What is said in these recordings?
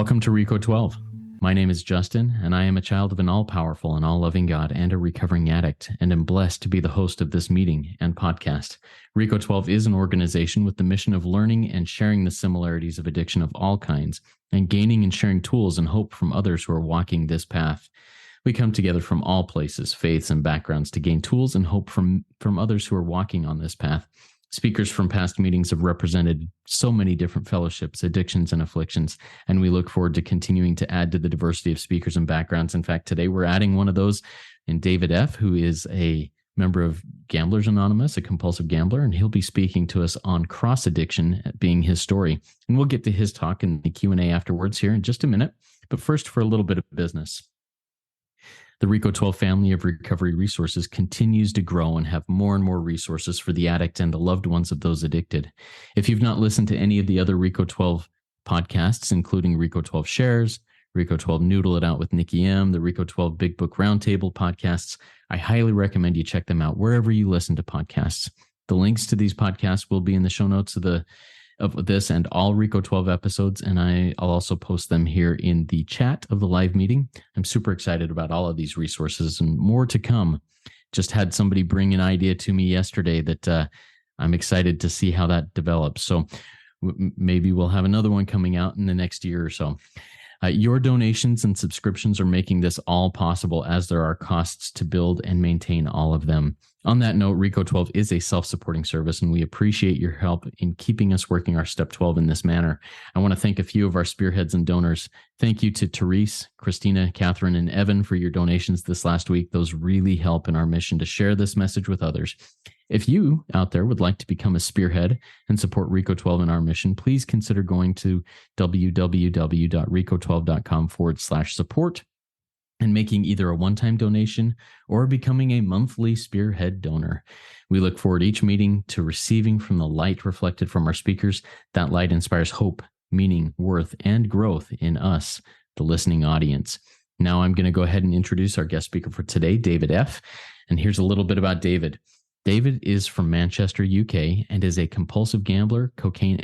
Welcome to RICO 12. My name is Justin, and I am a child of an all-powerful and all-loving God and a recovering addict, and am blessed to be the host of this meeting and podcast. RICO 12 is an organization with the mission of learning and sharing the similarities of addiction of all kinds, and gaining and sharing tools and hope from others who are walking this path. We come together from all places, faiths, and backgrounds to gain tools and hope from others who are walking on this path. Speakers from past meetings have represented so many different fellowships, addictions, and afflictions, and we look forward to continuing to add to the diversity of speakers and backgrounds. In fact, today we're adding one of those in David F., who is a member of Gamblers Anonymous, a compulsive gambler, and he'll be speaking to us on cross addiction being his story. And we'll get to his talk in the Q&A afterwards here in just a minute. But first, for a little bit of business. The RICO 12 family of recovery resources continues to grow and have more and more resources for the addict and the loved ones of those addicted. If you've not listened to any of the other RICO 12 podcasts, including RICO 12 Shares, RICO 12 Noodle It Out with Nikki M, the RICO 12 Big Book Roundtable podcasts, I highly recommend you check them out wherever you listen to podcasts. The links to these podcasts will be in the show notes of this and all RICO 12 episodes, and I'll also post them here in the chat of the live meeting. I'm super excited about all of these resources and more to come. Just had somebody bring an idea to me yesterday that I'm excited to see how that develops. So maybe we'll have another one coming out in the next year or so. Your donations and subscriptions are making this all possible, as there are costs to build and maintain all of them. On that note, RICO 12 is a self-supporting service, and we appreciate your help in keeping us working our Step 12 in this manner. I want to thank a few of our spearheads and donors. Thank you to Therese, Christina, Catherine, and Evan for your donations this last week. Those really help in our mission to share this message with others. If you out there would like to become a spearhead and support RICO 12 in our mission, please consider going to www.rico12.com/support and making either a one-time donation or becoming a monthly spearhead donor. We look forward each meeting to receiving from the light reflected from our speakers. That light inspires hope, meaning, worth, and growth in us, the listening audience. Now I'm going to go ahead and introduce our guest speaker for today, David F. And here's a little bit about David. David is from Manchester, UK, and is a compulsive gambler, cocaine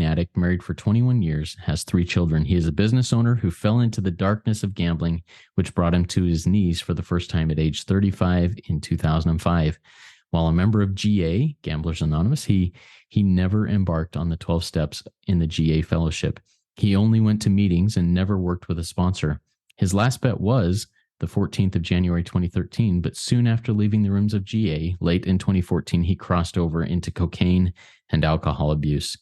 addict, married for 21 years, has 3 children. He is a business owner who fell into the darkness of gambling, which brought him to his knees for the first time at age 35 in 2005. While a member of GA, Gamblers Anonymous, he never embarked on the 12 steps in the GA fellowship. He only went to meetings and never worked with a sponsor. His last bet was the 14th of January 2013, but soon after leaving the rooms of GA, late in 2014, he crossed over into cocaine and alcohol abuse.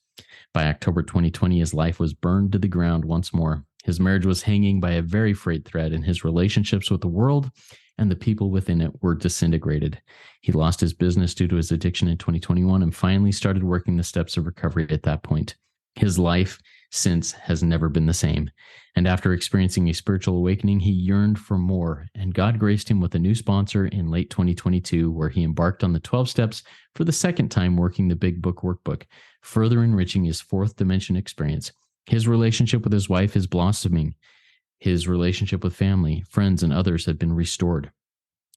By October 2020, his life was burned to the ground once more. His marriage was hanging by a very frayed thread, and his relationships with the world and the people within it were disintegrated. He lost his business due to his addiction in 2021 and finally started working the steps of recovery at that point. His life since has never been the same. And after experiencing a spiritual awakening, he yearned for more, and God graced him with a new sponsor in late 2022, where he embarked on the 12 steps for the second time, working the Big Book workbook, further enriching his fourth dimension experience. His relationship with his wife is blossoming. His relationship with family, friends, and others have been restored.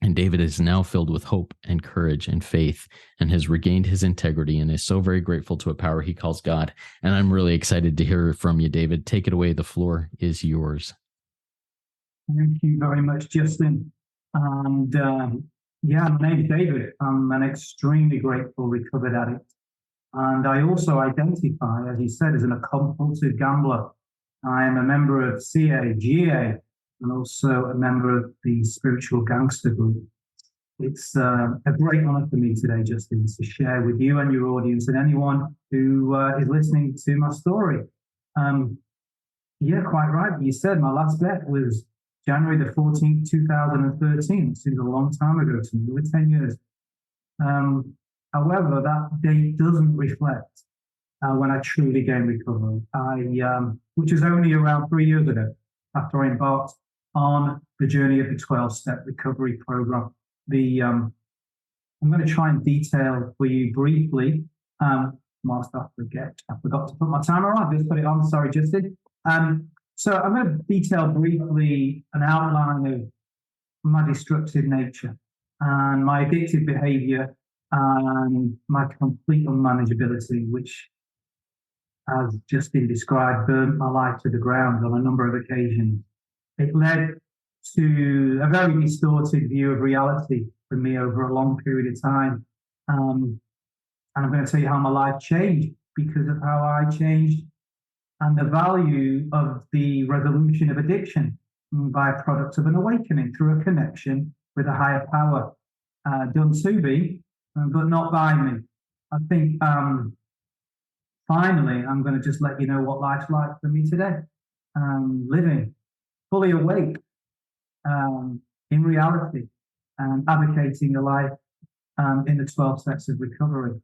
And David is now filled with hope and courage and faith, and has regained his integrity, and is so very grateful to a power he calls God. And I'm really excited to hear from you, David. Take it away. The floor is yours. Thank you very much, Justin. And my name is David. I'm an extremely grateful recovered addict. And I also identify, as you said, as a compulsive gambler. I am a member of CA, GA, and also a member of the Spiritual Gangster Group. It's a great honor for me today, Justin, to share with you and your audience and anyone who is listening to my story. Quite right. You said my last bet was January the 14th, 2013. It seems a long time ago to me, over 10 years. However, that date doesn't reflect when I truly gained recovery, which was only around 3 years ago after I embarked on the journey of the 12-step recovery program. I'm going to try and detail for you briefly, whilst I forgot to put my timer on. I just put it on. Sorry, Justin. So I'm going to detail briefly an outline of my destructive nature and my addictive behavior and my complete unmanageability, which as just been described, burnt my life to the ground on a number of occasions. It led to a very distorted view of reality for me over a long period of time. And I'm going to tell you how my life changed because of how I changed and the value of the resolution of addiction by a product of an awakening through a connection with a higher power, done to me, but not by me. I think finally, I'm going to just let you know what life's like for me today. Living fully awake in reality and advocating a life in the 12 steps of recovery.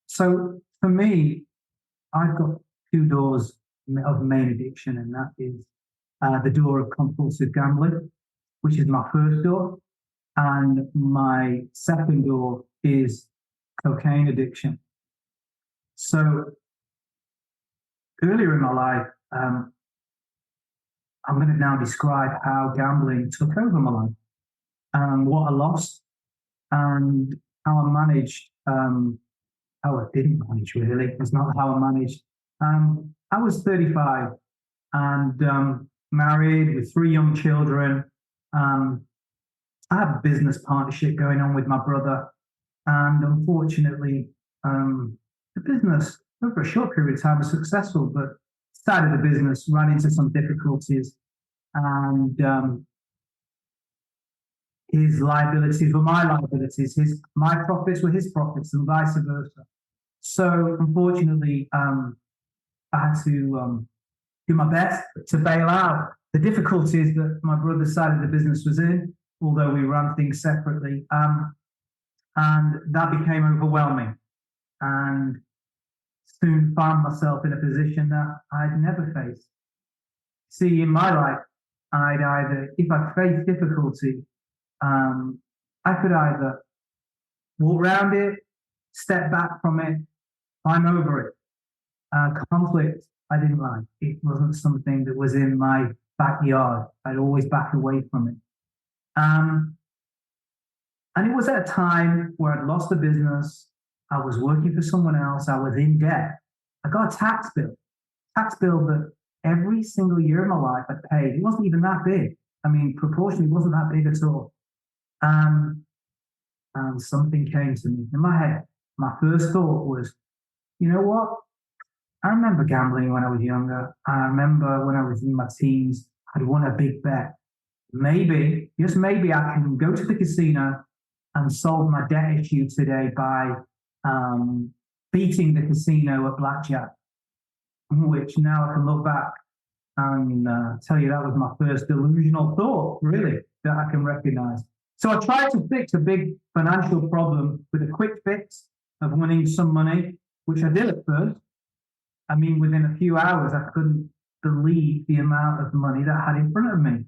So for me, I've got two doors of main addiction, and that is the door of compulsive gambling, which is my first door, and my second door is cocaine addiction. So earlier in my life, I'm going to now describe how gambling took over my life, what I lost, and how I managed, how I didn't manage really. It's not how I managed. I was 35 and married with 3 young children. I had a business partnership going on with my brother, and unfortunately, the business over a short period of time was successful, but started the business, ran into some difficulties, and his liabilities were my liabilities, my profits were his profits, and vice versa. So unfortunately, I had to do my best to bail out the difficulties that my brother's side of the business was in, although we ran things separately. And that became overwhelming, and soon found myself in a position that I'd never faced. See, in my life, I'd either, if I faced difficulty, I could either walk around it, step back from it, climb over it. Conflict, I didn't like. It wasn't something that was in my backyard. I'd always back away from it. And it was at a time where I'd lost the business. I was working for someone else. I was in debt. I got a tax bill that every single year of my life I paid. It wasn't even that big. I mean, proportionally, it wasn't that big at all. And something came to me in my head. My first thought was, you know what? I remember gambling when I was younger. I remember when I was in my teens, I'd won a big bet. Maybe, just maybe, I can go to the casino and solve my debt issue today by beating the casino at blackjack, which now I can look back and tell you that was my first delusional thought, really, that I can recognize. So I tried to fix a big financial problem with a quick fix of winning some money, which I did at first. I mean, within a few hours, I couldn't believe the amount of money that I had in front of me.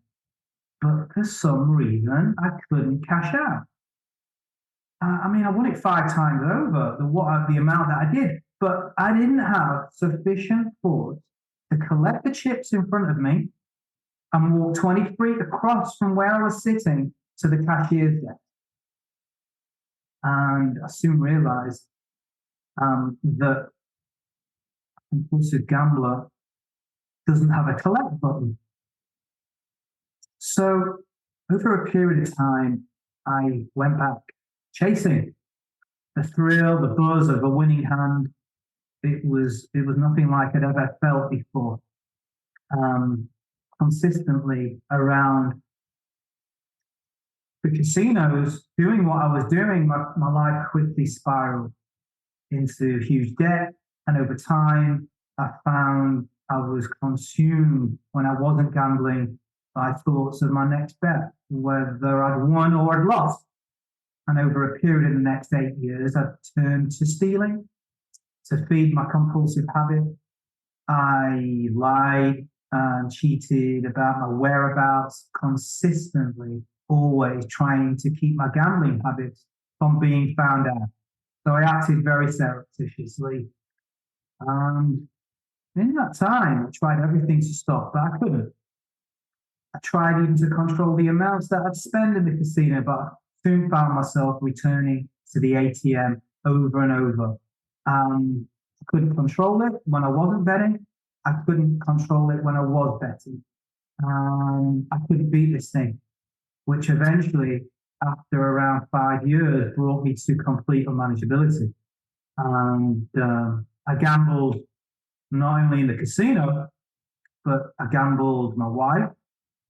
But for some reason, I couldn't cash out. I mean, I won it 5 times over the amount that I did, but I didn't have sufficient force to collect the chips in front of me and walk 20 feet across from where I was sitting to the cashier's desk. And I soon realized that a compulsive gambler doesn't have a collect button. So over a period of time, I went back chasing the thrill, the buzz of a winning hand. It was nothing like I'd ever felt before. Consistently around the casinos, doing what I was doing, my life quickly spiraled into huge debt. And over time, I found I was consumed when I wasn't gambling by thoughts of my next bet, whether I'd won or I'd lost. And over a period of the next 8 years, I turned to stealing to feed my compulsive habit. I lied and cheated about my whereabouts consistently, always trying to keep my gambling habits from being found out. So I acted very surreptitiously. And in that time, I tried everything to stop, but I couldn't. I tried even to control the amounts that I'd spend in the casino, but I soon found myself returning to the ATM over and over. I couldn't control it when I wasn't betting. I couldn't control it when I was betting. I couldn't beat this thing, which eventually, after around 5 years, brought me to complete unmanageability. And I gambled not only in the casino, but I gambled my wife,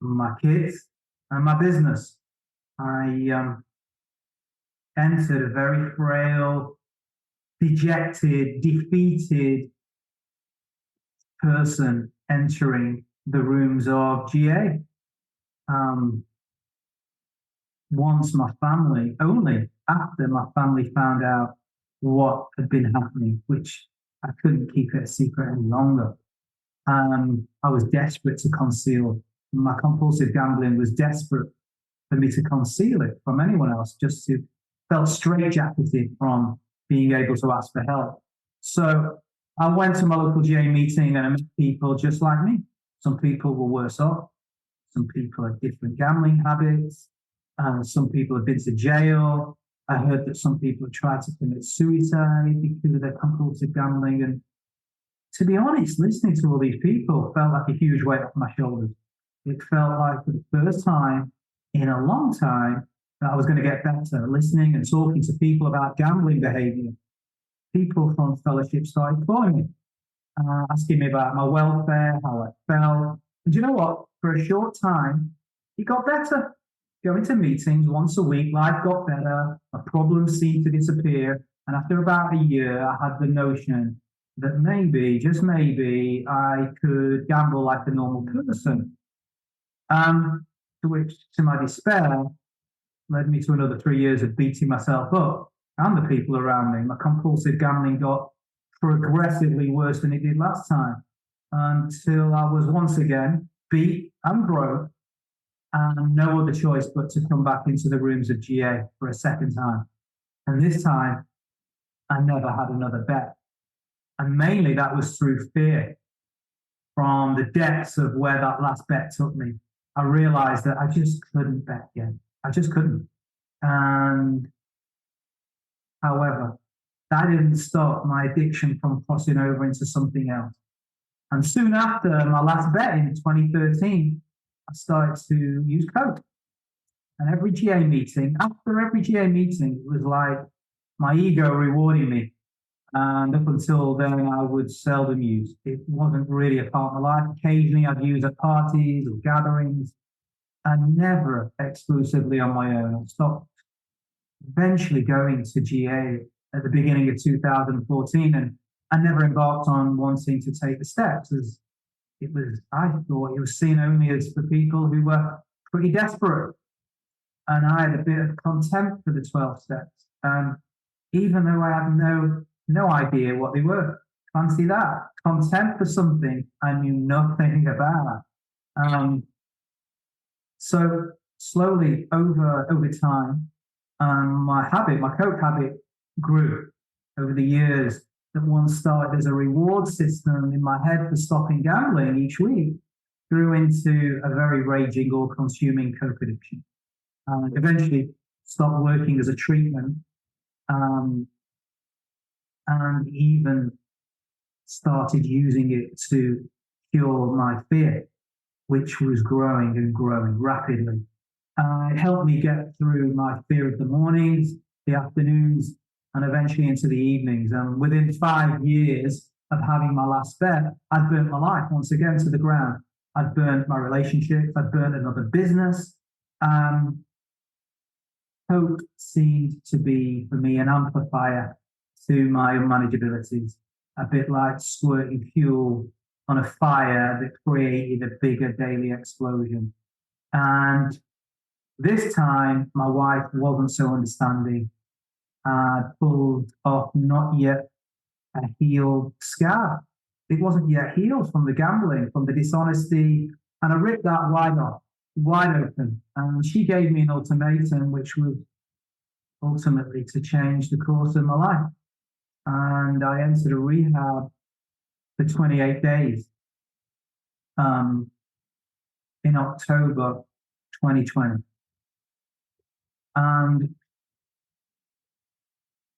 my kids, and my business. I entered a very frail, dejected, defeated person entering the rooms of GA. Once my family, only after my family found out what had been happening, which I couldn't keep it a secret any longer. I was desperate to conceal. My compulsive gambling was desperate for me to conceal it from anyone else, just to felt straitjacketed from being able to ask for help. So I went to my local GA meeting and I met people just like me. Some people were worse off. Some people had different gambling habits. Some people had been to jail. I heard that some people had tried to commit suicide because of their compulsive gambling. And to be honest, listening to all these people felt like a huge weight off my shoulders. It felt like for the first time in a long time that I was going to get better, listening and talking to people about gambling behavior. People from fellowship started calling me, asking me about my welfare, how I felt. And you know what? For a short time, it got better. Going to meetings once a week, life got better, my problems seemed to disappear. And after about a year, I had the notion that maybe, just maybe, I could gamble like a normal person. To which, to my despair, led me to another 3 years of beating myself up and the people around me. My compulsive gambling got progressively worse than it did last time, until I was once again beat and broke, and no other choice but to come back into the rooms of GA for a second time. And this time, I never had another bet. And mainly that was through fear. From the depths of where that last bet took me, I realized that I just couldn't bet again. I just couldn't. And however, that didn't stop my addiction from crossing over into something else. And soon after my last bet in 2013, I started to use coke. And every GA meeting, after every GA meeting, it was like my ego rewarding me. And up until then, I would seldom use. It wasn't really a part of my life. Occasionally, I'd use at parties or gatherings, and never exclusively on my own. I stopped eventually going to GA at the beginning of 2014, and I never embarked on wanting to take the steps, as it was, I thought it was seen only as for people who were pretty desperate. And I had a bit of contempt for the 12 steps. Even though I had no idea what they were. Fancy that. Contempt for something I knew nothing about. So slowly over time, my coke habit grew over the years. That once started as a reward system in my head for stopping gambling each week, grew into a very raging or consuming coke addiction. Eventually stopped working as a treatment, and even started using it to cure my fear, which was growing and growing rapidly. It helped me get through my fear of the mornings, the afternoons, and eventually into the evenings. And within 5 years of having my last bet, I'd burnt my life once again to the ground. I'd burnt my relationships. I'd burnt another business. Hope seemed to be, for me, an amplifier to my unmanageabilities, a bit like squirting fuel on a fire that created a bigger daily explosion. And this time, my wife wasn't so understanding. I pulled off not yet a healed scar. It wasn't yet healed from the gambling, from the dishonesty, and I ripped that wide open. And she gave me an ultimatum, which was ultimately to change the course of my life. And I entered a rehab for 28 days in October 2020. And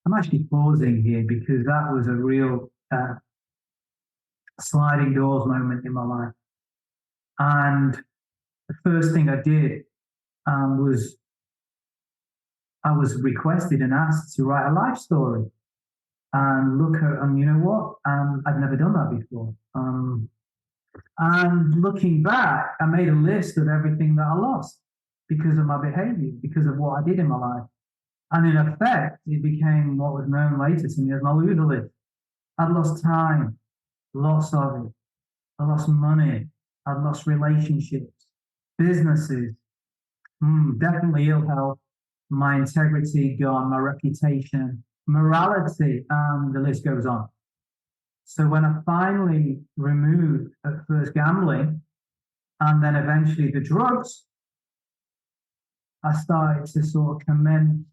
I'm actually pausing here because that was a real uh, sliding doors moment in my life. And the first thing I did was I was requested and asked to write a life story. And and you know what? I'd never done that before. And looking back, I made a list of everything that I lost because of my behavior, because of what I did in my life. And in effect, it became what was known later to me as my Noodle list. I'd lost time, lots of it. I lost money. I'd lost relationships, businesses, definitely ill health, my integrity gone, my reputation, morality, and the list goes on. So when I finally removed at first gambling and then eventually the drugs, I started to sort of commence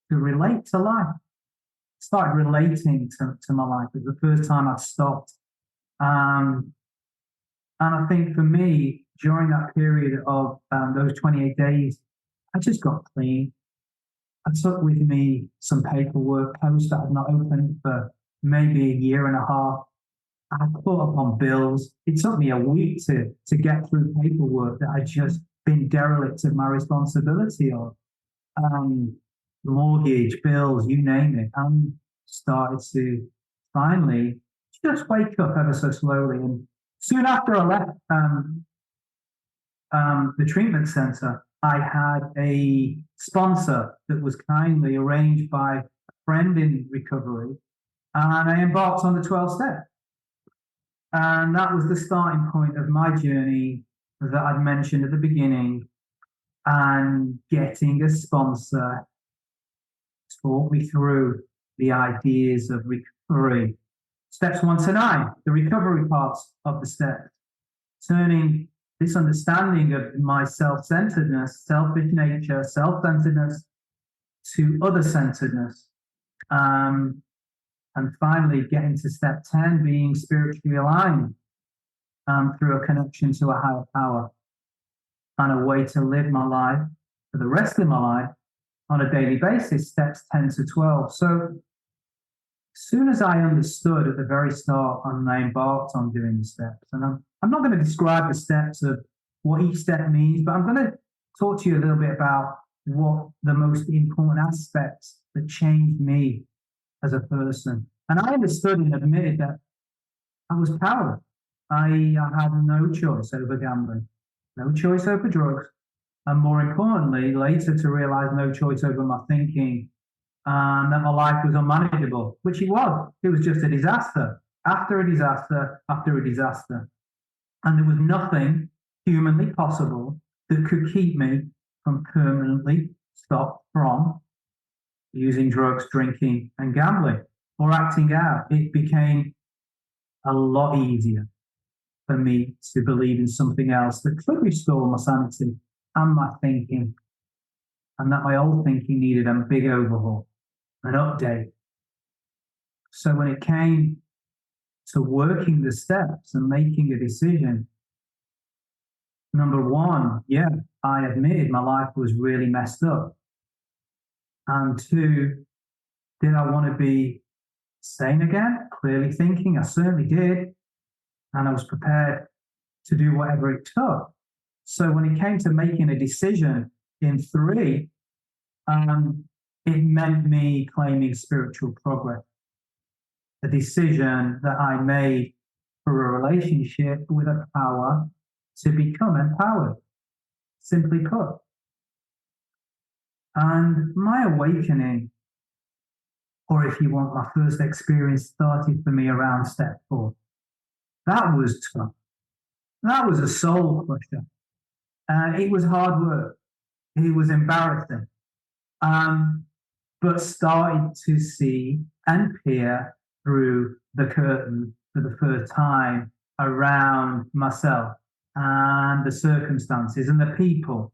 to relate to life. Started relating to my life. It was the first time I'd stopped. And I think for me, during that period of those 28 days, I just got clean. I took with me some paperwork, posts that I'd not opened for maybe a year and a half. I caught up on bills. It took me a week to get through paperwork that I'd just been derelict of my responsibility of. Mortgage, bills, you name it. And started to finally just wake up ever so slowly. And soon after I left the treatment center, I had a sponsor that was kindly arranged by a friend in recovery, and I embarked on the 12 steps. And that was the starting point of my journey that I'd mentioned at the beginning. And getting a sponsor taught me through the ideas of recovery. Steps 1 to 9, the recovery parts of the steps, turning this understanding of my self-centeredness, selfish nature, self-centeredness to other-centeredness. And finally, getting to step 10, being spiritually aligned through a connection to a higher power and a way to live my life for the rest of my life on a daily basis, steps 10 to 12. So as soon as I understood at the very start and I embarked on doing the steps, and I'm not going to describe the steps of what each step means, but I'm going to talk to you a little bit about what the most important aspects that changed me as a person. And I understood and admitted that I was powerless. I had no choice over gambling, no choice over drugs, and more importantly, later to realize no choice over my thinking, and that my life was unmanageable, which it was. It was just a disaster after a disaster after a disaster. And there was nothing humanly possible that could keep me from permanently stop from using drugs, drinking, and gambling or acting out. It became a lot easier for me to believe in something else that could restore my sanity and my thinking, and that my old thinking needed a big overhaul, an update. So when it came to working the steps and making a decision, number one, I admitted my life was really messed up. And two, did I want to be sane again? Clearly thinking, I certainly did. And I was prepared to do whatever it took. So when it came to making a decision in 3, it meant me claiming spiritual progress. A decision that I made for a relationship with a power to become empowered, simply put. And my awakening, or if you want, my first experience started for me around step 4. That was tough. That was a soul crusher. It was hard work. It was embarrassing. But started to see and peer through the curtain for the first time around myself and the circumstances and the people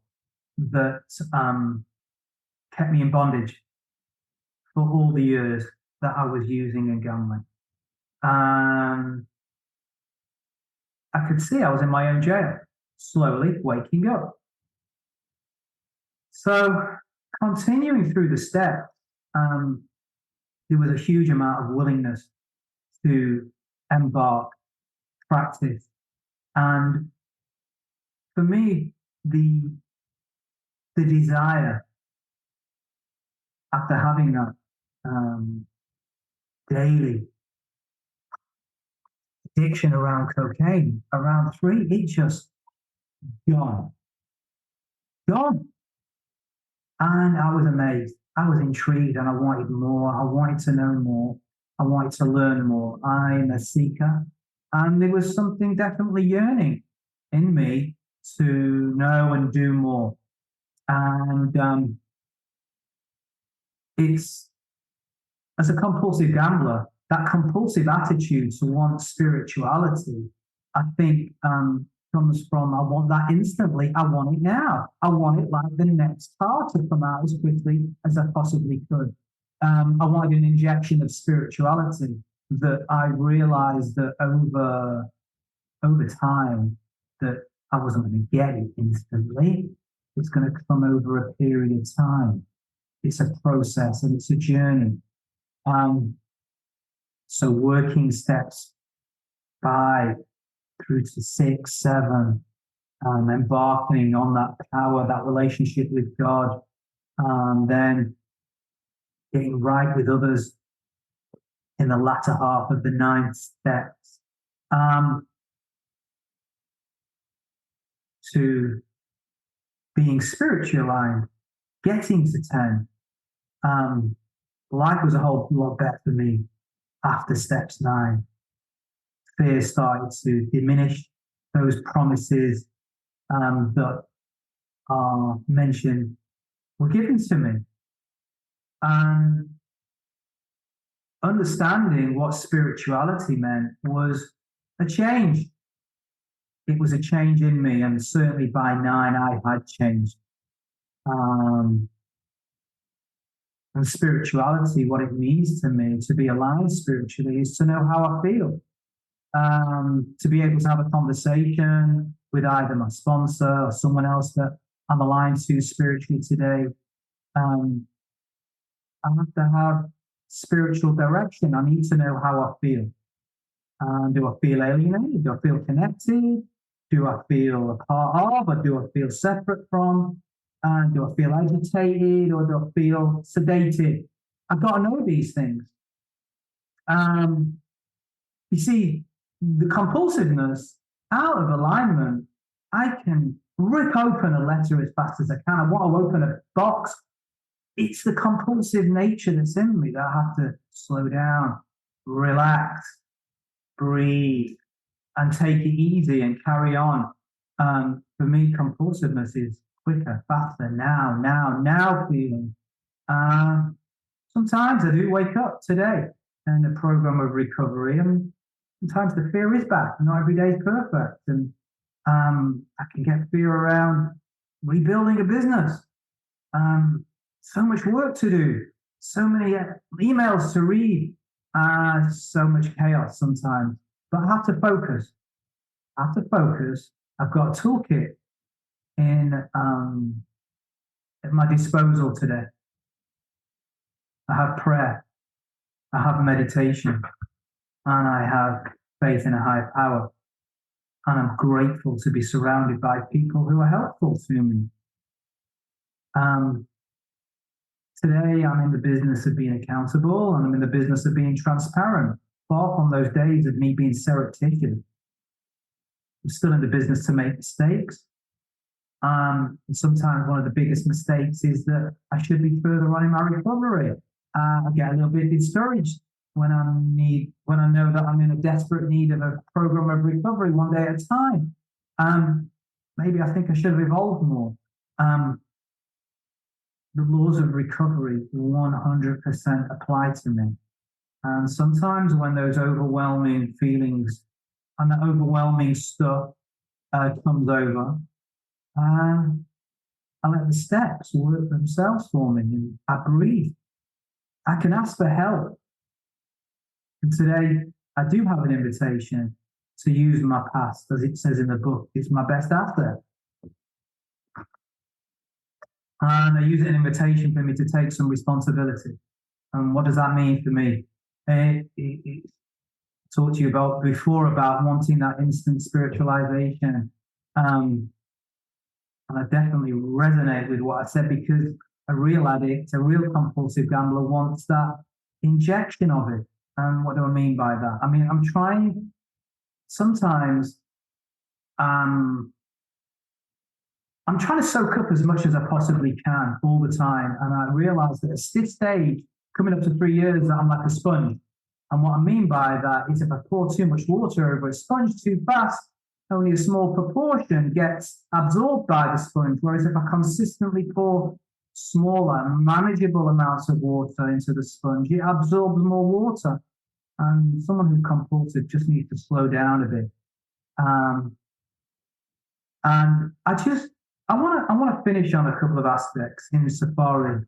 that kept me in bondage for all the years that I was using and gambling. I could see I was in my own jail, slowly waking up. So continuing through the steps, there was a huge amount of willingness to embark, practice. And for me, the desire after having that daily addiction around cocaine, around 3, it just gone. And I was amazed. I was intrigued and I wanted more. I wanted to know more. I wanted to learn more. I'm a seeker. And there was something definitely yearning in me to know and do more. And it's, as a compulsive gambler, that compulsive attitude to want spirituality, I think, comes from, I want that instantly. I want it now. I want it like the next car to come out as quickly as I possibly could. I wanted an injection of spirituality that I realized that over time that I wasn't going to get it instantly. It's going to come over a period of time. It's a process and it's a journey. So working steps 5 through to 6, 7, embarking on that power, that relationship with God, then getting right with others in the latter half of the 9 steps, to being spiritually aligned, getting to 10. Life was a whole lot better for me after steps 9. Fear started to diminish. Those promises that are mentioned were given to me. And understanding what spirituality meant was a change. It was a change in me, and certainly by 9, I had changed. And spirituality, what it means to me to be aligned spiritually, is to know how I feel. To be able to have a conversation with either my sponsor or someone else that I'm aligned to spiritually today. I have to have spiritual direction. I need to know how I feel. Do I feel alienated? Do I feel connected? Do I feel a part of, or do I feel separate from? Do I feel agitated, or do I feel sedated? I've got to know these things. You see, the compulsiveness out of alignment, I can rip open a letter as fast as I can. I want to open a box. It's the compulsive nature that's in me that I have to slow down, relax, breathe, and take it easy and carry on. For me, compulsiveness is quicker, faster, now feeling. Sometimes I do wake up today in a program of recovery, and sometimes the fear is back. Not every day is perfect. And I can get fear around rebuilding a business. So much work to do, so many emails to read, so much chaos sometimes. But I have to focus. I've got a toolkit at my disposal today. I have prayer, I have meditation, and I have faith in a higher power. And I'm grateful to be surrounded by people who are helpful to me. Today, I'm in the business of being accountable, and I'm in the business of being transparent. Far from those days of me being surreptitious. I'm still in the business to make mistakes. And sometimes one of the biggest mistakes is that I should be further on in my recovery. I get a little bit discouraged when I know that I'm in a desperate need of a program of recovery one day at a time. Maybe I think I should have evolved more. The laws of recovery 100% apply to me. And sometimes when those overwhelming feelings and that overwhelming stuff comes over, I let the steps work themselves for me, and I breathe. I can ask for help. And today, I do have an invitation to use my past, as it says in the book. It's my best asset. And I use it as an invitation for me to take some responsibility. And what does that mean for me? talked to you about before about wanting that instant spiritualization. And I definitely resonate with what I said, because a real addict, a real compulsive gambler wants that injection of it. And what do I mean by that? I mean, I'm trying sometimes, I'm trying to soak up as much as I possibly can all the time. And I realize that at this stage, coming up to 3 years, that I'm like a sponge. And what I mean by that is if I pour too much water over a sponge too fast, only a small proportion gets absorbed by the sponge. Whereas if I consistently pour smaller, manageable amounts of water into the sponge, it absorbs more water. And someone who's compulsive just needs to slow down a bit. And I want to finish on a couple of aspects in insofar as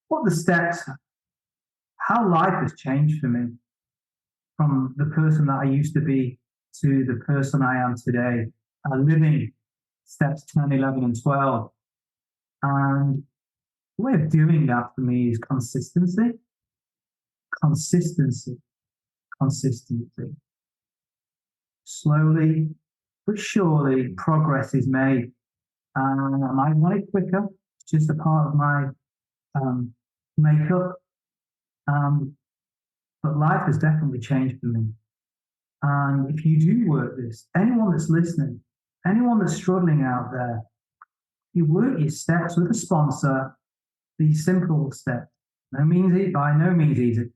what the steps, how life has changed for me from the person that I used to be to the person I am today, living steps 10, 11, and 12. And the way of doing that for me is consistency. Slowly but surely, progress is made. And I might want it quicker. It's just a part of my makeup. But life has definitely changed for me. And if you do work this, anyone that's listening, anyone that's struggling out there, you work your steps with a sponsor, these simple steps. By no means easy,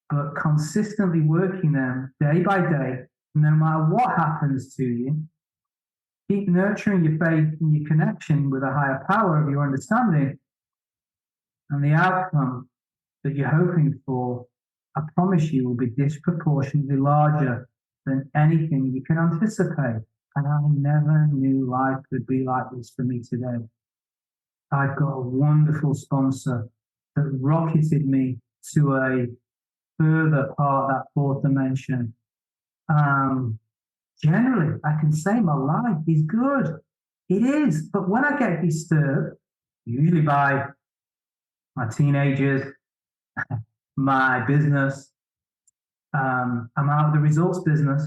but consistently working them day by day, no matter what happens to you. Keep nurturing your faith and your connection with a higher power of your understanding, and the outcome that you're hoping for, I promise you, will be disproportionately larger than anything you can anticipate. And I never knew life could be like this for me today. I've got a wonderful sponsor that rocketed me to a further part of that fourth dimension. Generally, I can say my life is good. It is. But when I get disturbed, usually by my teenagers, my business, I'm out of the results business.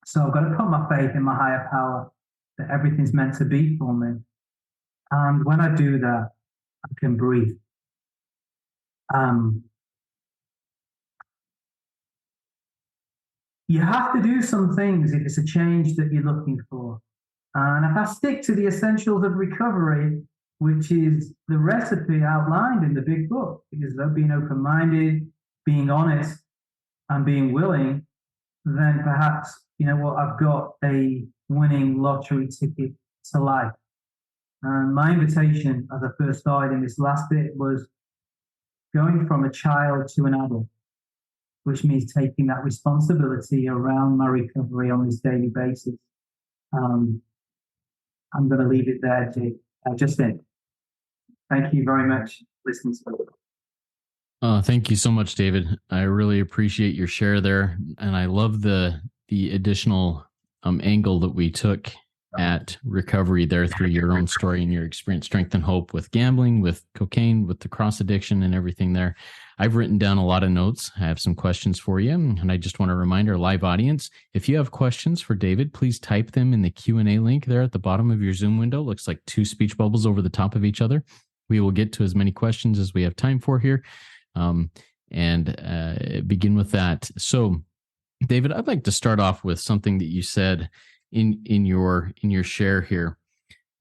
So I've got to put my faith in my higher power that everything's meant to be for me. And when I do that, I can breathe. You have to do some things if it's a change that you're looking for. And if I stick to the essentials of recovery, which is the recipe outlined in the big book, because though being open-minded, being honest, and being willing, then perhaps, you know what, I've got a winning lottery ticket to life. And my invitation, as I first started in this last bit, was going from a child to an adult, which means taking that responsibility around my recovery on this daily basis. I'm going to leave it there, Justin. Thank you very much for listening to me. Thank you so much, David. I really appreciate your share there. And I love the additional angle that we took at recovery there through your own story and your experience, strength and hope with gambling, with cocaine, with the cross addiction and everything there. I've written down a lot of notes. I have some questions for you. And I just want to remind our live audience, if you have questions for David, please type them in the Q&A link there at the bottom of your Zoom window. Looks like two speech bubbles over the top of each other. We will get to as many questions as we have time for here. And begin with that. So, David, I'd like to start off with something that you said in your share here.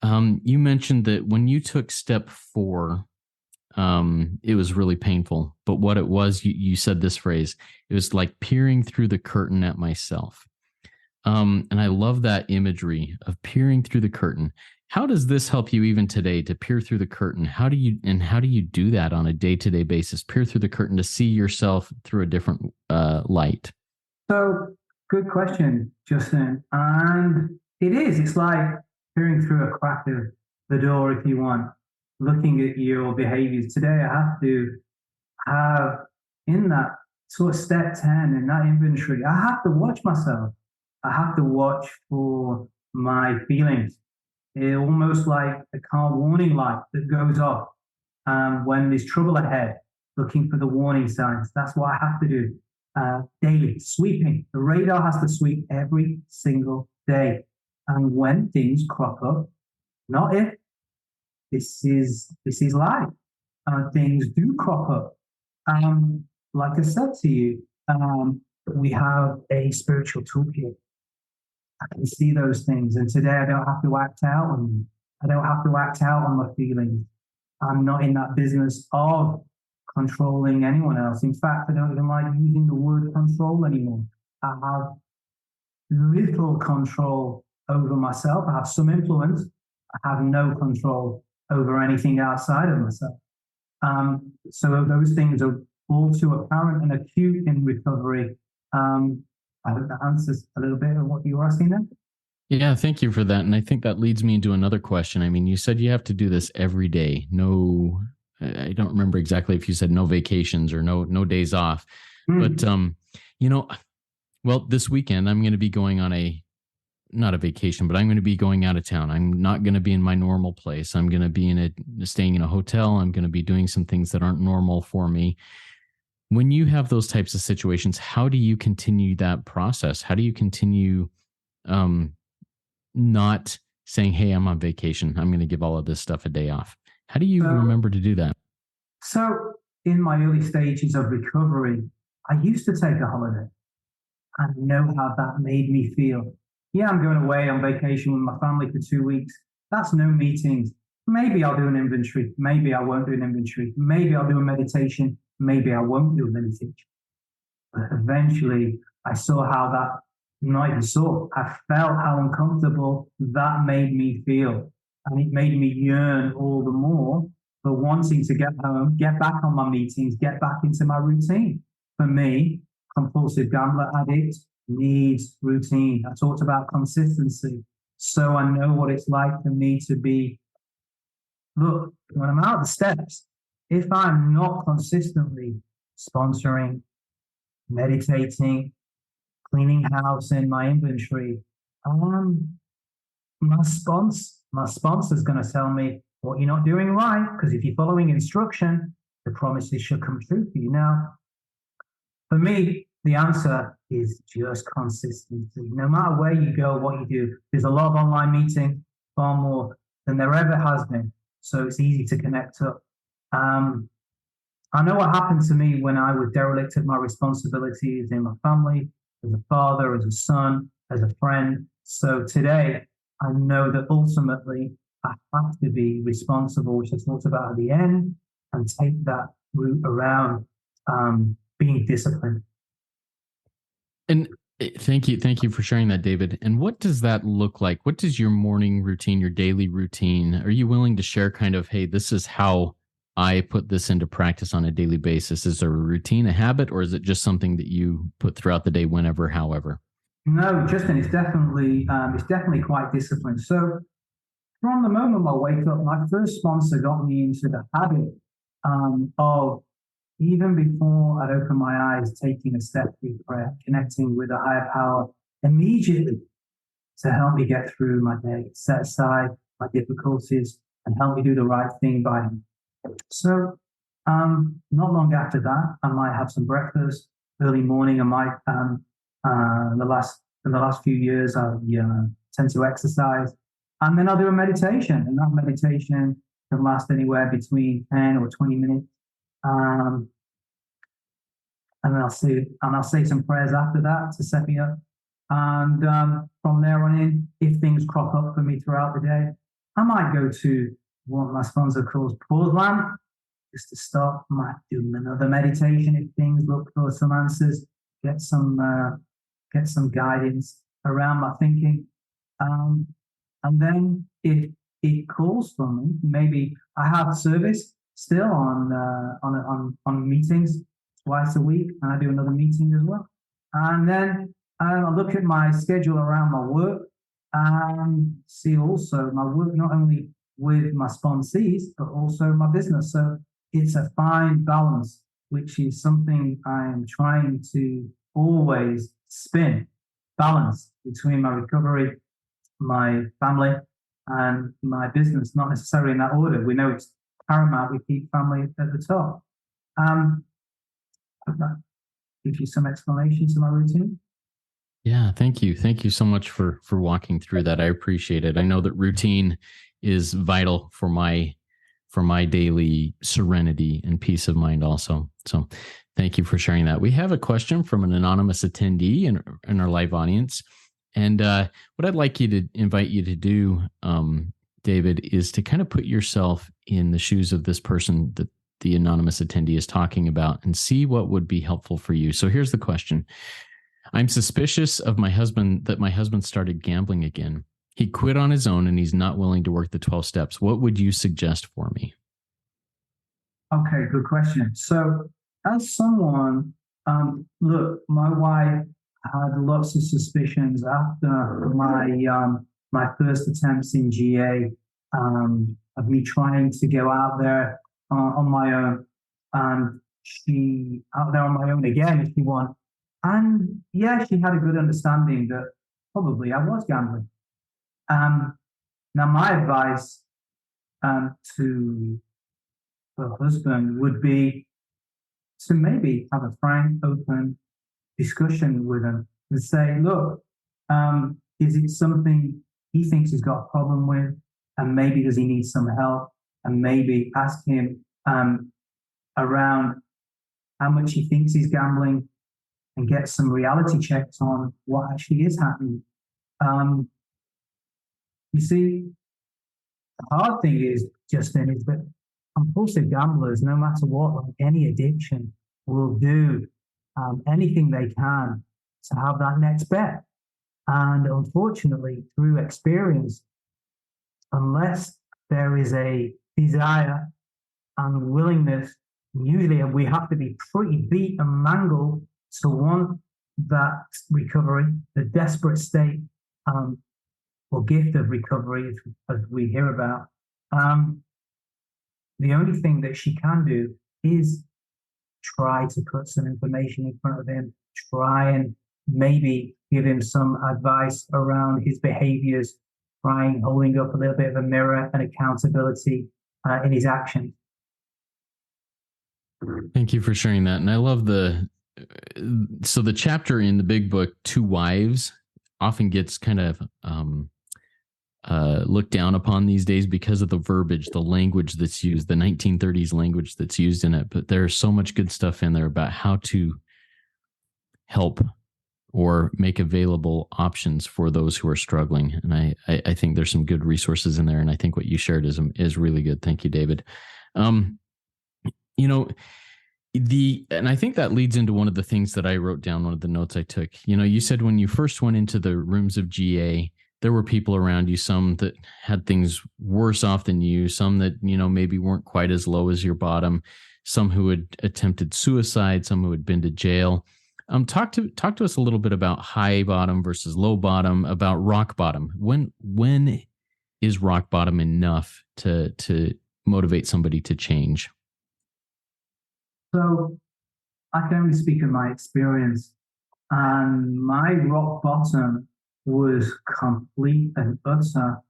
You mentioned that when you took step 4, it was really painful. But what it was, you said this phrase, it was like peering through the curtain at myself. And I love that imagery of peering through the curtain. How does this help you even today to peer through the curtain? How do you do that on a day-to-day basis? Peer through the curtain to see yourself through a different light. So, good question, Justin. And it's like peering through a crack of the door, if you want, looking at your behaviors. Today, I have to have in that sort of step 10, in that inventory, I have to watch myself. I have to watch for my feelings. It's almost like a car warning light that goes off when there's trouble ahead. looking for the warning signs. That's what I have to do daily. Sweeping. The radar has to sweep every single day. And when things crop up, not if, this is life. Things do crop up. Like I said to you, we have a spiritual toolkit. I can see those things, and today I don't have to act out on them. I don't have to act out on my feelings. I'm not in that business of controlling anyone else. In fact, I don't even like using the word control anymore. I have little control over myself. I have some influence. I have no control over anything outside of myself. So those things are all too apparent and acute in recovery. I hope that answers a little bit of what you were asking there. Yeah, thank you for that. And I think that leads me into another question. I mean, you said you have to do this every day. No, I don't remember exactly if you said no vacations or no days off. But well, this weekend I'm going to be going on not a vacation, but I'm going to be going out of town. I'm not going to be in my normal place. I'm going to be staying in a hotel. I'm going to be doing some things that aren't normal for me. When you have those types of situations, how do you continue that process? How do you continue not saying, hey, I'm on vacation, I'm going to give all of this stuff a day off? How do you remember to do that? So in my early stages of recovery, I used to take a holiday. I know how that made me feel. Yeah, I'm going away on vacation with my family for 2 weeks. That's no meetings. Maybe I'll do an inventory. Maybe I won't do an inventory. Maybe I'll do a meditation. Maybe I won't do a meditation. But eventually, I saw how that, not even saw, I felt how uncomfortable that made me feel. And it made me yearn all the more for wanting to get home, get back on my meetings, get back into my routine. For me, compulsive gambler addict needs routine. I talked about consistency. So I know what it's like for me to be, look, when I'm out of the steps, if I'm not consistently sponsoring, meditating, cleaning house in my inventory, my sponsor's going to tell me what you're not doing right, because if you're following instruction, the promises should come true for you. Now, for me, the answer is just consistency. No matter where you go, what you do, there's a lot of online meetings, far more than there ever has been. So it's easy to connect up. I know what happened to me when I was derelict of my responsibilities in my family, as a father, as a son, as a friend. So today, I know that ultimately I have to be responsible, which I talked about at the end, and take that route around being disciplined. And thank you for sharing that, David. And what does that look like? What does your morning routine, your daily routine? Are you willing to share kind of, hey, this is how I put this into practice on a daily basis? Is there a routine, a habit, or is it just something that you put throughout the day, whenever, however? No, Justin, it's definitely quite disciplined. So from the moment I wake up, my first sponsor got me into the habit of, even before I'd open my eyes, taking a step through prayer, connecting with a higher power immediately to help me get through my day, set aside my difficulties, and help me do the right thing by him. So not long after that, I might have some breakfast. Early morning, I might, in the last few years, I tend to exercise. And then I'll do a meditation. And that meditation can last anywhere between 10 or 20 minutes. And I'll say some prayers after that to set me up. And from there on in, if things crop up for me throughout the day, I might go to what my sponsor calls pause land, just to stop. I might do another meditation if things look for some answers, get some guidance around my thinking. And then if it calls for me, maybe I have service still on meetings twice a week, and I do another meeting as well. And then I look at my schedule around my work and see also my work not only with my sponsees, but also my business. So it's a fine balance, which is something I'm trying to always spin, balance between my recovery, my family, and my business, not necessarily in that order. We know it's paramount. We keep family at the top. Hope that gives you some explanation to my routine. Yeah, thank you. Thank you so much for walking through that. I appreciate it. I know that routine is vital for my daily serenity and peace of mind also. So thank you for sharing that. We have a question from an anonymous attendee in our live audience. And what I'd like you to invite you to do, David, is to kind of put yourself in the shoes of this person that the anonymous attendee is talking about and see what would be helpful for you. So here's the question. I'm suspicious of my husband that my husband started gambling again. He quit on his own and he's not willing to work the 12 steps. What would you suggest for me? Okay, good question. So, as someone, look, my wife had lots of suspicions after my first attempts in GA, of me trying to go out there on my own, and she out there on my own again, if you want. And yeah, she had a good understanding that probably I was gambling. Um, Now, my advice to her husband would be to maybe have a frank, open discussion with him and say, look, is it something he thinks he's got a problem with? And maybe does he need some help? And maybe ask him around how much he thinks he's gambling and get some reality checks on what actually is happening. You see, the hard thing is, Justin, is that compulsive gamblers, no matter what, like any addiction, will do anything they can to have that next bet. And unfortunately, through experience, unless there is a desire and willingness, usually we have to be pretty beat and mangled to want that recovery, the desperate state or gift of recovery, as we hear about. The only thing that she can do is try to put some information in front of him, try and maybe give him some advice around his behaviors, trying holding up a little bit of a mirror and accountability in his actions. Thank you for sharing that. And I love so the chapter in the big book, Two Wives, often gets kind of looked down upon these days because of the verbiage, the language that's used, the 1930s language that's used in it. But there's so much good stuff in there about how to help or make available options for those who are struggling. And I think there's some good resources in there. And I think what you shared is really good. Thank you, David. You know, and I think that leads into one of the things that I wrote down, one of the notes I took. You know, you said when you first went into the rooms of GA, there were people around you, some that had things worse off than you, some that, you know, maybe weren't quite as low as your bottom, some who had attempted suicide, some who had been to jail. Talk to us a little bit about high bottom versus low bottom, about rock bottom. When is rock bottom enough to motivate somebody to change? So I can only speak of my experience, and my rock bottom was complete and utter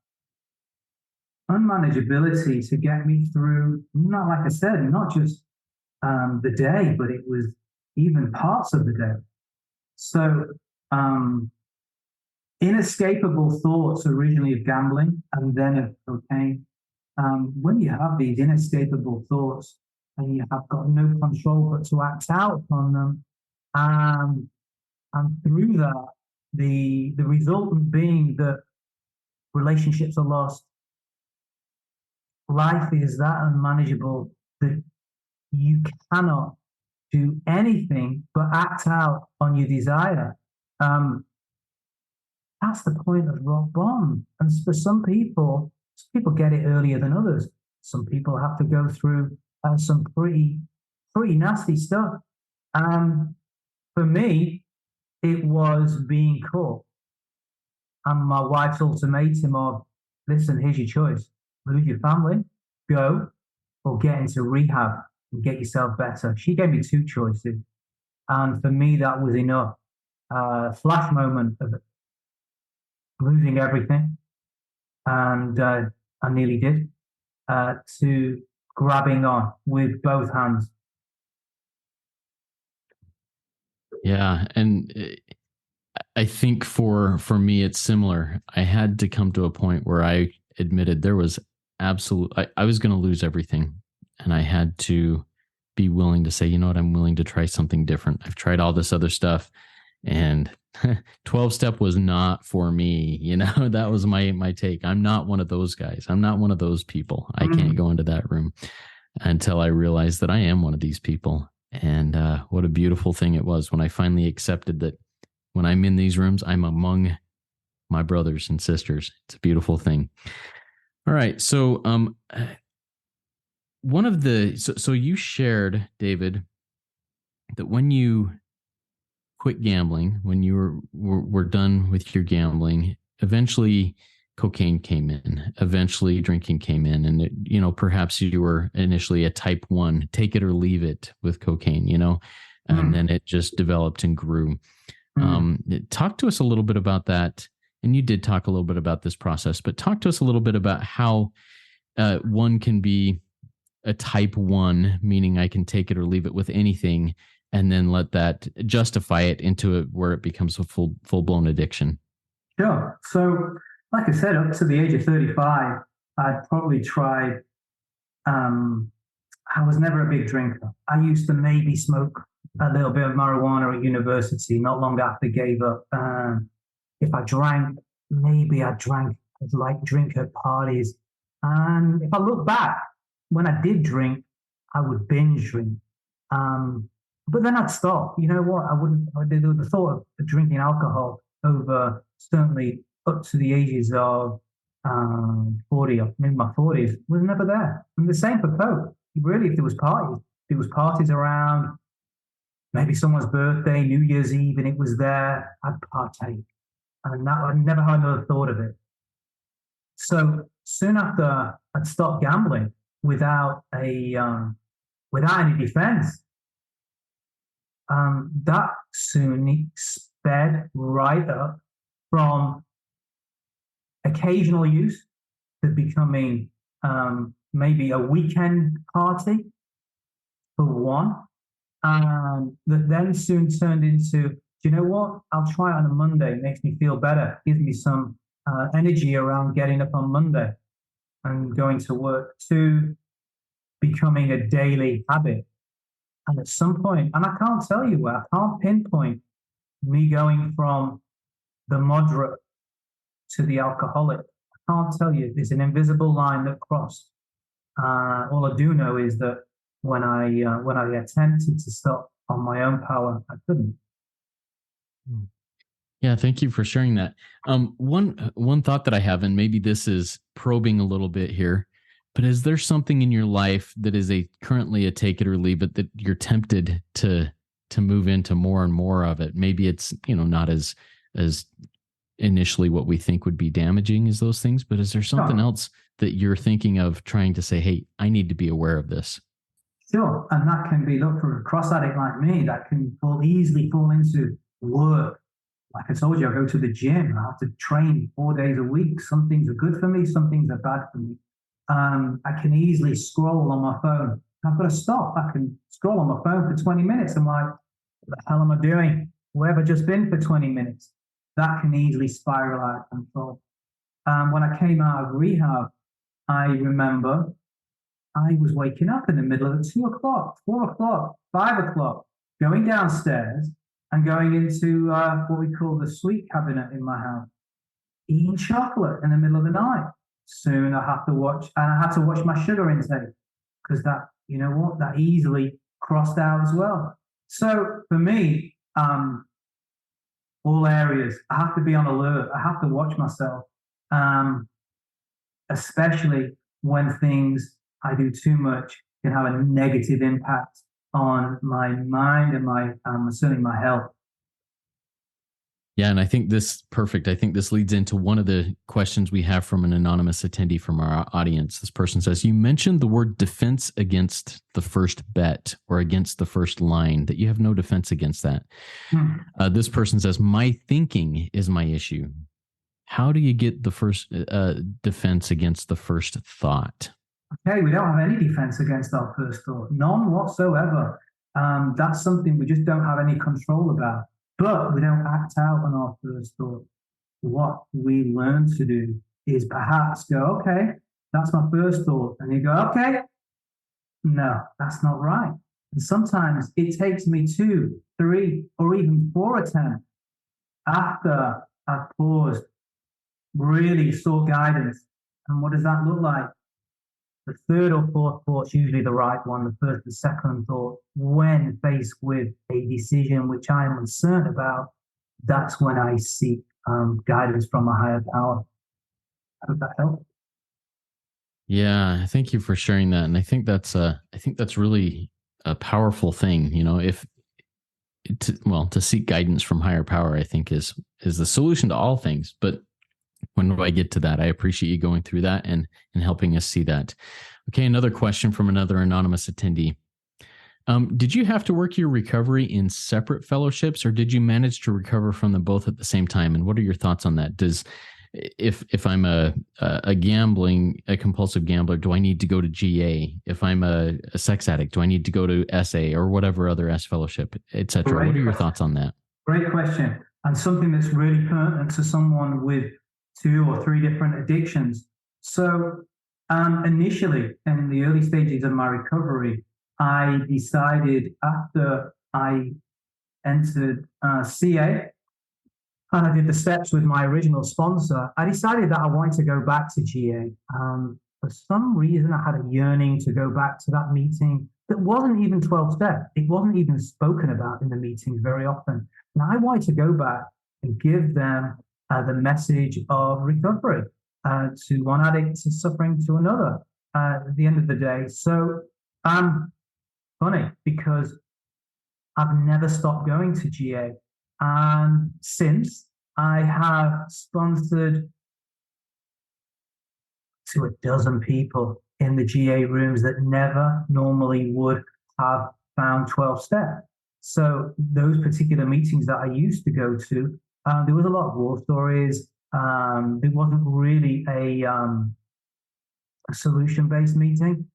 unmanageability to get me through, not like I said, not just the day, but it was even parts of the day. So inescapable thoughts originally of gambling and then of cocaine. When you have these inescapable thoughts and you have got no control but to act out on them, and through that, the resultant being that relationships are lost, life is that unmanageable that you cannot do anything but act out on your desire. That's the point of rock bottom. And for some people get it earlier than others. Some people have to go through some pretty nasty stuff. For me, it was being caught. And my wife's ultimatum of, listen, here's your choice. Lose your family, go, or get into rehab and get yourself better. She gave me two choices. And for me, that was enough. Flash moment of losing everything. And I nearly did. To grabbing on with both hands Yeah. And I think for me, it's similar. I had to come to a point where I admitted there was I was going to lose everything. And I had to be willing to say, you know what, I'm willing to try something different. I've tried all this other stuff, and 12 step was not for me. That was my take. I'm not one of those guys. I'm not one of those people. I can't go into that room until I realized that I am one of these people. And what a beautiful thing it was when I finally accepted that when I'm in these rooms, I'm among my brothers and sisters. It's a beautiful thing. All right. So, so you shared, David, that when you quit gambling, when you were done with your gambling, eventually cocaine came in, eventually drinking came in, and perhaps you were initially a type 1, take it or leave it with cocaine, and then it just developed and grew. Talk to us a little bit about that. And you did talk a little bit about this process, but talk to us a little bit about how one can be a type 1, meaning I can take it or leave it with anything, and then let that justify it into where it becomes a full-blown addiction. Sure. So, like I said, up to the age of 35, I'd probably tried. I was never a big drinker. I used to maybe smoke a little bit of marijuana at university, not long after I gave up. If I drank, maybe I drank, I'd like drink at parties. And if I look back, when I did drink, I would binge drink. But then I'd stop. You know what? The thought of drinking alcohol over certainly up to the ages of 40, or in my 40s, was never there. And the same for Coke. Really, if there was parties around, maybe someone's birthday, New Year's Eve, and it was there, I'd partake. And that, I never had another thought of it. So soon after I'd stopped gambling without any defense, that soon sped right up from occasional use to becoming maybe a weekend party for one. That then soon turned into, do you know what? I'll try it on a Monday. It makes me feel better. Gives me some energy around getting up on Monday and going to work, to becoming a daily habit. And at some point, and I can't tell you where, I can't pinpoint me going from the moderate to the alcoholic. I can't tell you. There's an invisible line that crossed. All I do know is that when I attempted to stop on my own power, I couldn't. Yeah, thank you for sharing that. One thought that I have, and maybe this is probing a little bit here, but is there something in your life that is currently a take it or leave it that you're tempted to move into more and more of it? Maybe it's not as initially what we think would be damaging as those things, but is there something else that you're thinking of trying to say, hey, I need to be aware of this? Sure. And that can be, look, for a cross addict like me, that can easily fall into work. Like I told you, I go to the gym. I have to train 4 days a week. Some things are good for me. Some things are bad for me. I can easily scroll on my phone. I've got to stop. I can scroll on my phone for 20 minutes. I'm like, what the hell am I doing? Where have I just been for 20 minutes? That can easily spiral out of control. When I came out of rehab, I remember I was waking up in the middle of 2 o'clock, 4 o'clock, 5 o'clock, going downstairs and going into what we call the sweet cabinet in my house, eating chocolate in the middle of the night. Soon I had to watch my sugar intake, because that, you know what, that easily crossed out as well. So for me, all areas, I have to be on alert. I have to watch myself, especially when things I do too much can have a negative impact on my mind and certainly my health. Yeah, and I think this leads into one of the questions we have from an anonymous attendee from our audience. This person says, you mentioned the word defense against the first bet or against the first line, that you have no defense against that. This person says, my thinking is my issue. How do you get the first defense against the first thought? Okay, we don't have any defense against our first thought, none whatsoever. That's something we just don't have any control about. But we don't act out on our first thought. What we learn to do is perhaps go, okay, that's my first thought. And you go, okay, no, that's not right. And sometimes it takes me 2, 3, or even 4 attempts after I've paused, really sought guidance. And what does that look like? The third or fourth thought's usually the right one. The first and second thought, when faced with a decision which I am uncertain about, that's when I seek guidance from a higher power. I hope that helps. Yeah, thank you for sharing that. And I think that's really a powerful thing. If to seek guidance from higher power, I think is the solution to all things. But when do I get to that? I appreciate you going through that and helping us see that. Okay, another question from another anonymous attendee. Did you have to work your recovery in separate fellowships, or did you manage to recover from them both at the same time? And what are your thoughts on that? If I'm a compulsive gambler, do I need to go to GA? If I'm a sex addict, do I need to go to SA or whatever other S fellowship, etc.? What are your thoughts on that? Great question, and something that's really pertinent to someone with 2 or 3 different addictions. So initially, in the early stages of my recovery, I decided after I entered CA and I did the steps with my original sponsor, I decided that I wanted to go back to GA. For some reason, I had a yearning to go back to that meeting that wasn't even 12 steps. It wasn't even spoken about in the meetings very often. And I wanted to go back and give them the message of recovery to one addict suffering to another at the end of the day. So funny because I've never stopped going to GA. And since I have sponsored to a dozen people in the GA rooms that never normally would have found 12 steps. So those particular meetings that I used to go to, there was a lot of war stories. There wasn't really a solution-based meeting.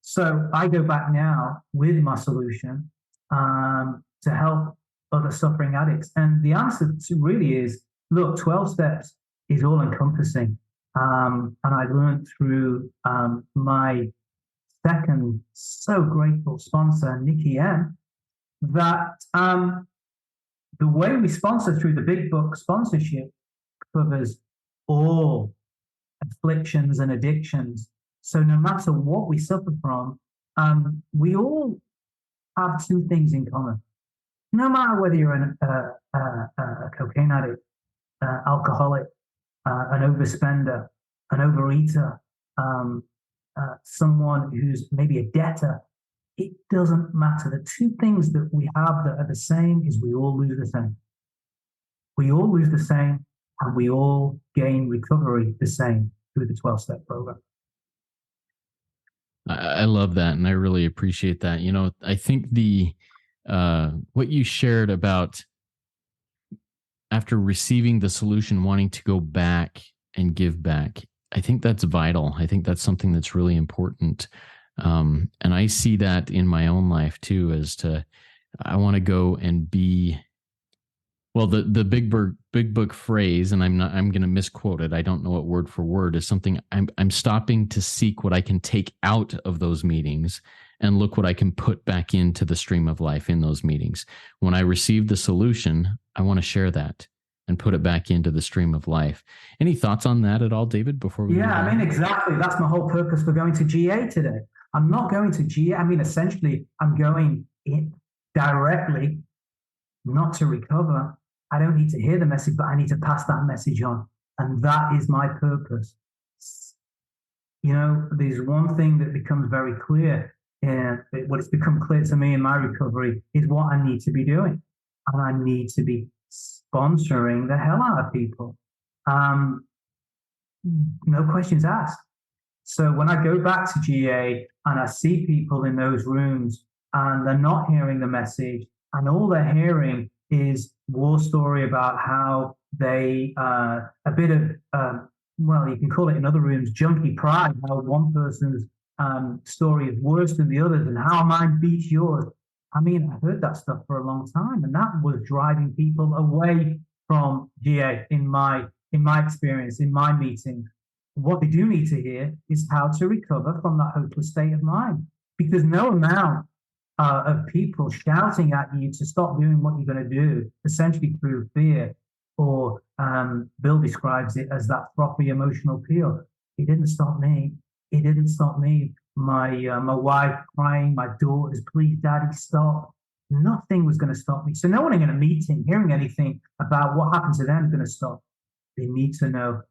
So I go back now with my solution to help other suffering addicts. And the answer really is, look, 12 steps is all encompassing. And I learned through my second so grateful sponsor, Nikki M, that the way we sponsor through the Big Book sponsorship covers all afflictions and addictions. So no matter what we suffer from, we all have 2 things in common. No matter whether you're a cocaine addict, alcoholic, an overspender, an overeater, someone who's maybe a debtor, it doesn't matter. The 2 things that we have that are the same is we all lose the same. We all lose the same, and we all gain recovery the same through the 12-step program. I love that, and I really appreciate that. I think what you shared about after receiving the solution, wanting to go back and give back, I think that's vital. I think that's something that's really important. And I see that in my own life too, I want to go and be, well, the big book phrase, and I'm going to misquote it. I don't know it word for word, is something I'm stopping to seek what I can take out of those meetings and look what I can put back into the stream of life in those meetings. When I receive the solution, I want to share that and put it back into the stream of life. Any thoughts on that at all, David, before we move on? I mean, exactly. That's my whole purpose for going to GA today. I'm not going to GA. I mean, essentially, I'm going in directly, not to recover. I don't need to hear the message, but I need to pass that message on. And that is my purpose. There's one thing that becomes very clear, and what has become clear to me in my recovery is what I need to be doing. And I need to be sponsoring the hell out of people. No questions asked. So when I go back to GA and I see people in those rooms and they're not hearing the message, and all they're hearing is war story about how they, a bit of, you can call it in other rooms, junkie pride, how one person's story is worse than the others and how mine beats yours. I mean, I heard that stuff for a long time, and that was driving people away from GA in my experience, in my meeting. What they do need to hear is how to recover from that hopeless state of mind, because no amount of people shouting at you to stop doing what you're going to do, essentially through fear, or Bill describes it as that frothy emotional peel. It didn't stop me. It didn't stop me. My wife crying, my daughters, please, Daddy, stop. Nothing was going to stop me. So no one in a meeting hearing anything about what happened to them is going to stop. They need to know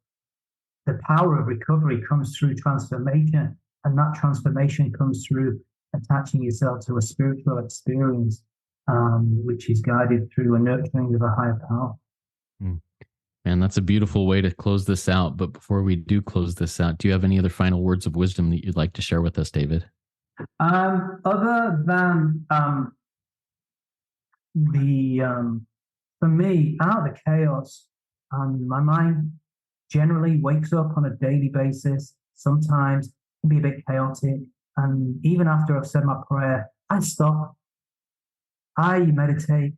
the power of recovery comes through transformation, and that transformation comes through attaching yourself to a spiritual experience, which is guided through a nurturing of a higher power. And that's a beautiful way to close this out. But before we do close this out, do you have any other final words of wisdom that you'd like to share with us, David? Other than for me, out of the chaos, my mind generally wakes up on a daily basis. Sometimes it can be a bit chaotic. And even after I've said my prayer, I stop. I meditate.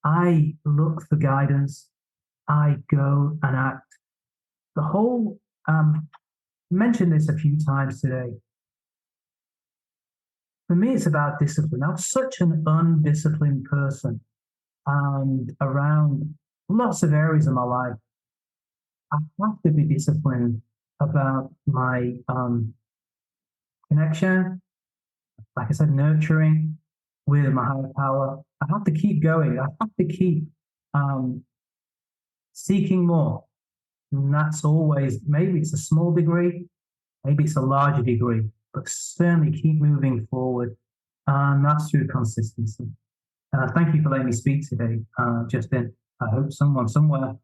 I look for guidance. I go and act. The whole, mentioned this a few times today. For me, it's about discipline. I was such an undisciplined person, and around lots of areas of my life, I have to be disciplined about my connection, like I said, nurturing with my higher power. I have to keep going. I have to keep seeking more. And that's always, maybe it's a small degree, maybe it's a larger degree, but certainly keep moving forward. And that's through consistency. Thank you for letting me speak today, Justin. I hope someone somewhere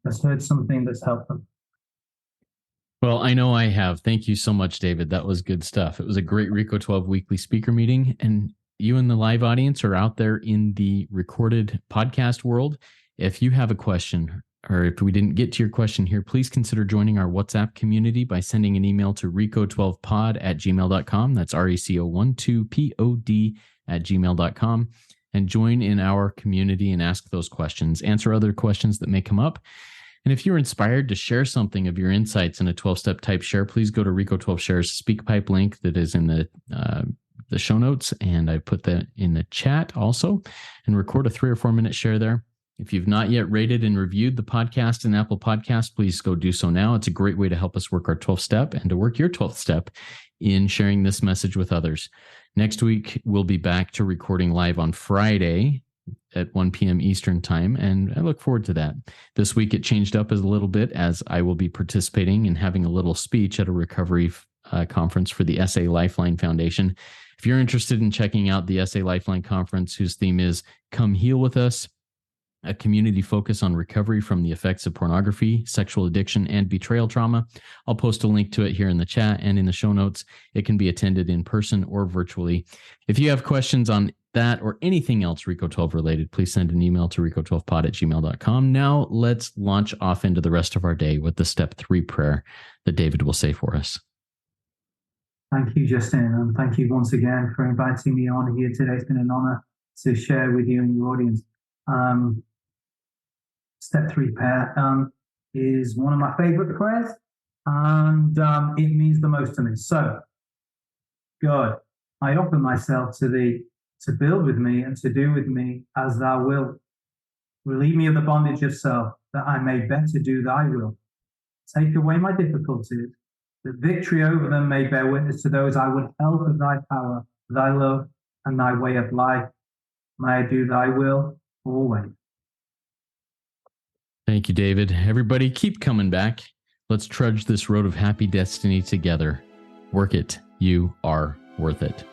has heard something that's helped them. Well, I know I have. Thank you so much, David. That was good stuff. It was a great Rico 12 weekly speaker meeting. And you and the live audience are out there in the recorded podcast world. If you have a question, or if we didn't get to your question here, please consider joining our WhatsApp community by sending an email to rico12pod@gmail.com. That's RECO12POD@gmail.com. And join in our community and ask those questions, answer other questions that may come up. And if you're inspired to share something of your insights in a 12-step type share, please go to Rico 12 Shares SpeakPipe link that is in the show notes. And I put that in the chat also, and record a 3 or 4 minute share there. If you've not yet rated and reviewed the podcast in Apple Podcasts, please go do so now. It's a great way to help us work our 12th step and to work your 12th step in sharing this message with others. Next week, we'll be back to recording live on Friday at 1 p.m. Eastern time, and I look forward to that. This week, it changed up a little bit as I will be participating and having a little speech at a recovery conference for the SA Lifeline Foundation. If you're interested in checking out the SA Lifeline Conference, whose theme is Come Heal With Us, a community focus on recovery from the effects of pornography, sexual addiction, and betrayal trauma. I'll post a link to it here in the chat and in the show notes. It can be attended in person or virtually. If you have questions on that or anything else Rico 12 related, please send an email to rico12pod@gmail.com. Now let's launch off into the rest of our day with the step 3 prayer that David will say for us. Thank you, Justin, and thank you once again for inviting me on here today. It's been an honor to share with you and your audience. Step 3 prayer is one of my favorite prayers, and it means the most to me. So, God, I offer myself to thee to build with me and to do with me as thou wilt. Relieve me of the bondage of self, that I may better do thy will. Take away my difficulties, that victory over them may bear witness to those I would help of thy power, thy love, and thy way of life. May I do thy will always. Thank you, David. Everybody, keep coming back. Let's trudge this road of happy destiny together. Work it. You are worth it.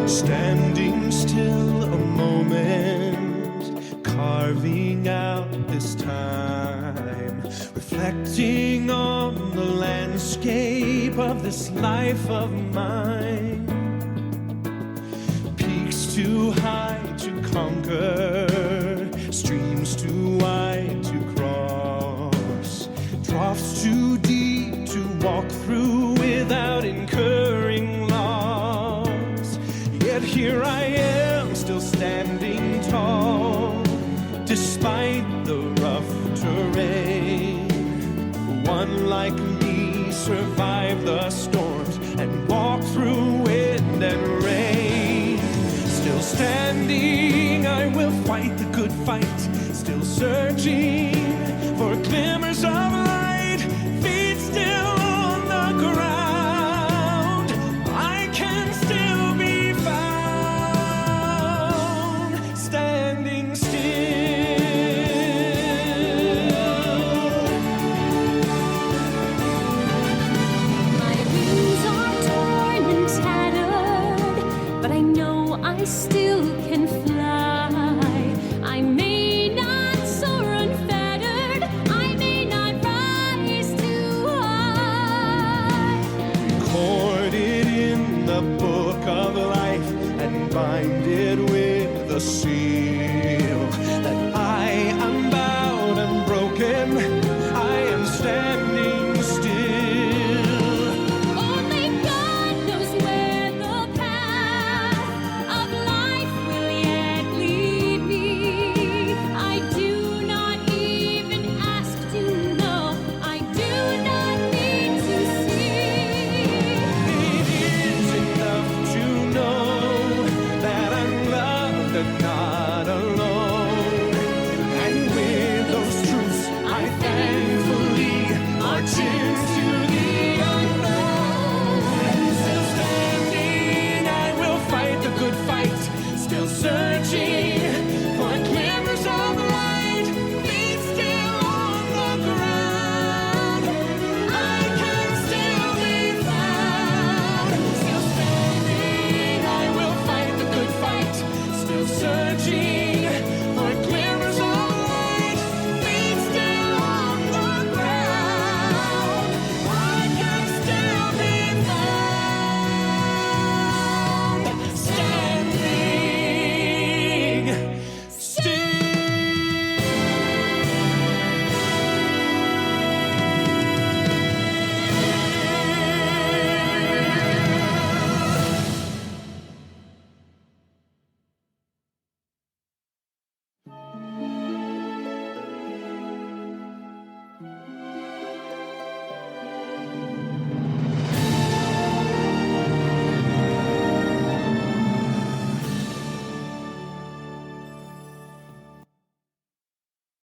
Standing still a moment, carving reflecting on the landscape of this life of mine. Peaks too high to conquer, streams too wide to cross, troughs too deep to walk through without incurring loss. Yet here I am, still standing tall, despite the rough terrain. One like me survived the storms and walked through wind and rain. Still standing, I will fight the good fight, still searching for glimmers of